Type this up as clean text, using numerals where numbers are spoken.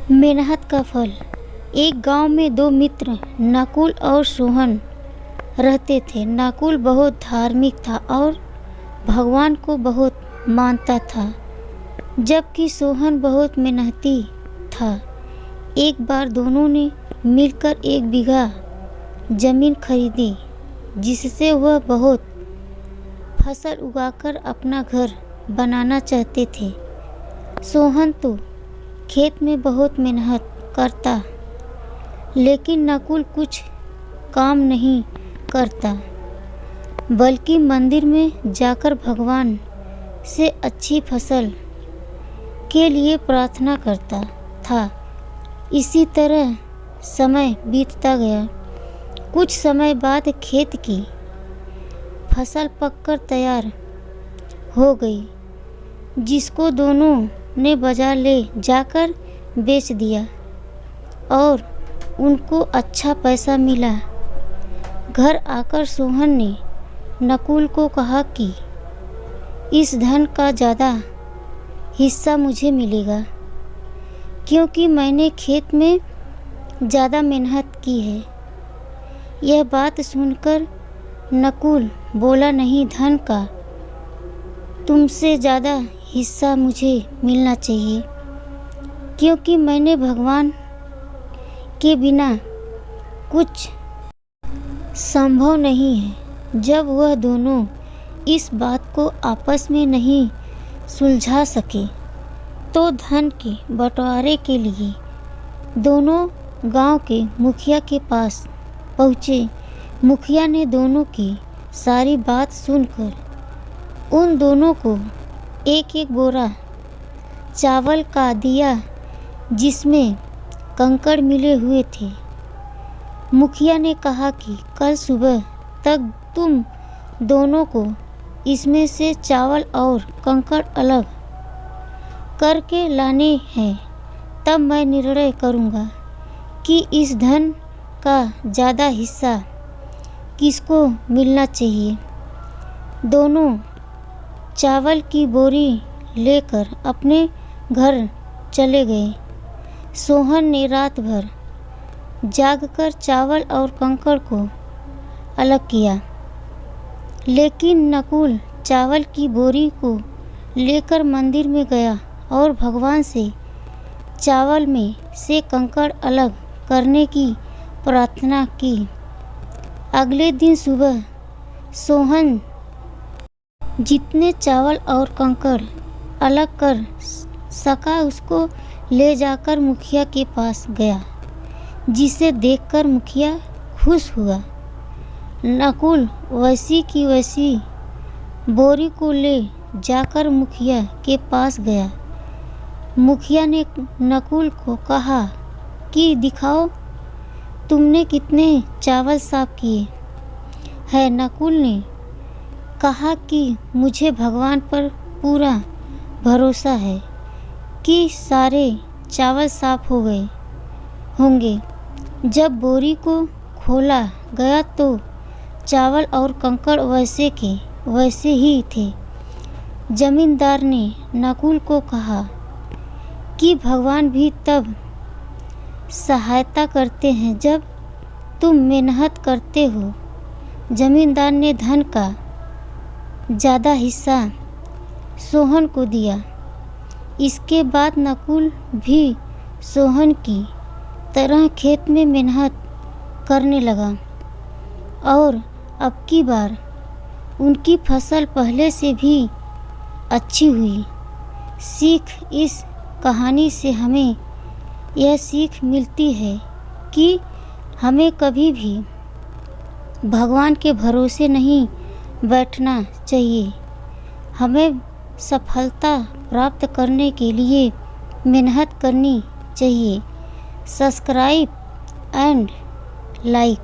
मेहनत का फल। एक गांव में दो मित्र नकुल और सोहन रहते थे। नकुल बहुत धार्मिक था और भगवान को बहुत मानता था, जबकि सोहन बहुत मेहनती था। एक बार दोनों ने मिलकर 1 बीघा जमीन खरीदी, जिससे वह बहुत फसल उगाकर अपना घर बनाना चाहते थे। सोहन तो खेत में बहुत मेहनत करता, लेकिन नकुल कुछ काम नहीं करता, बल्कि मंदिर में जाकर भगवान से अच्छी फसल के लिए प्रार्थना करता था। इसी तरह समय बीतता गया। कुछ समय बाद खेत की फसल पककर तैयार हो गई, जिसको दोनों ने बाजार ले जाकर बेच दिया और उनको अच्छा पैसा मिला। घर आकर सोहन ने नकुल को कहा कि इस धन का ज़्यादा हिस्सा मुझे मिलेगा, क्योंकि मैंने खेत में ज़्यादा मेहनत की है। यह बात सुनकर नकुल बोला, नहीं, धन का तुमसे ज़्यादा हिस्सा मुझे मिलना चाहिए, क्योंकि मैंने भगवान के बिना कुछ संभव नहीं है। जब वह दोनों इस बात को आपस में नहीं सुलझा सके, तो धन के बंटवारे के लिए दोनों गांव के मुखिया के पास पहुँचे। मुखिया ने दोनों की सारी बात सुनकर उन दोनों को 1-1 बोरा चावल का दिया, जिसमें कंकड़ मिले हुए थे। मुखिया ने कहा कि कल सुबह तक तुम दोनों को इसमें से चावल और कंकड़ अलग करके लाने हैं, तब मैं निर्णय करूँगा कि इस धन का ज़्यादा हिस्सा किसको मिलना चाहिए। दोनों चावल की बोरी लेकर अपने घर चले गए। सोहन ने रात भर जागकर चावल और कंकड़ को अलग किया, लेकिन नकुल चावल की बोरी को लेकर मंदिर में गया और भगवान से चावल में से कंकड़ अलग करने की प्रार्थना की। अगले दिन सुबह सोहन जितने चावल और कंकड़ अलग कर सका उसको ले जाकर मुखिया के पास गया, जिसे देखकर मुखिया खुश हुआ। नकुल वैसी की वैसी बोरी को ले जाकर मुखिया के पास गया। मुखिया ने नकुल को कहा कि दिखाओ तुमने कितने चावल साफ किए हैं। नकुल ने कहा कि मुझे भगवान पर पूरा भरोसा है कि सारे चावल साफ हो गए होंगे। जब बोरी को खोला गया तो चावल और कंकड़ वैसे के वैसे ही थे। जमींदार ने नकुल को कहा कि भगवान भी तब सहायता करते हैं जब तुम मेहनत करते हो। जमींदार ने धन का ज़्यादा हिस्सा सोहन को दिया। इसके बाद नकुल भी सोहन की तरह खेत में मेहनत करने लगा और अब की बार उनकी फसल पहले से भी अच्छी हुई। सीख, इस कहानी से हमें यह सीख मिलती है कि हमें कभी भी भगवान के भरोसे नहीं बैठना चाहिए। हमें सफलता प्राप्त करने के लिए मेहनत करनी चाहिए। Subscribe and like.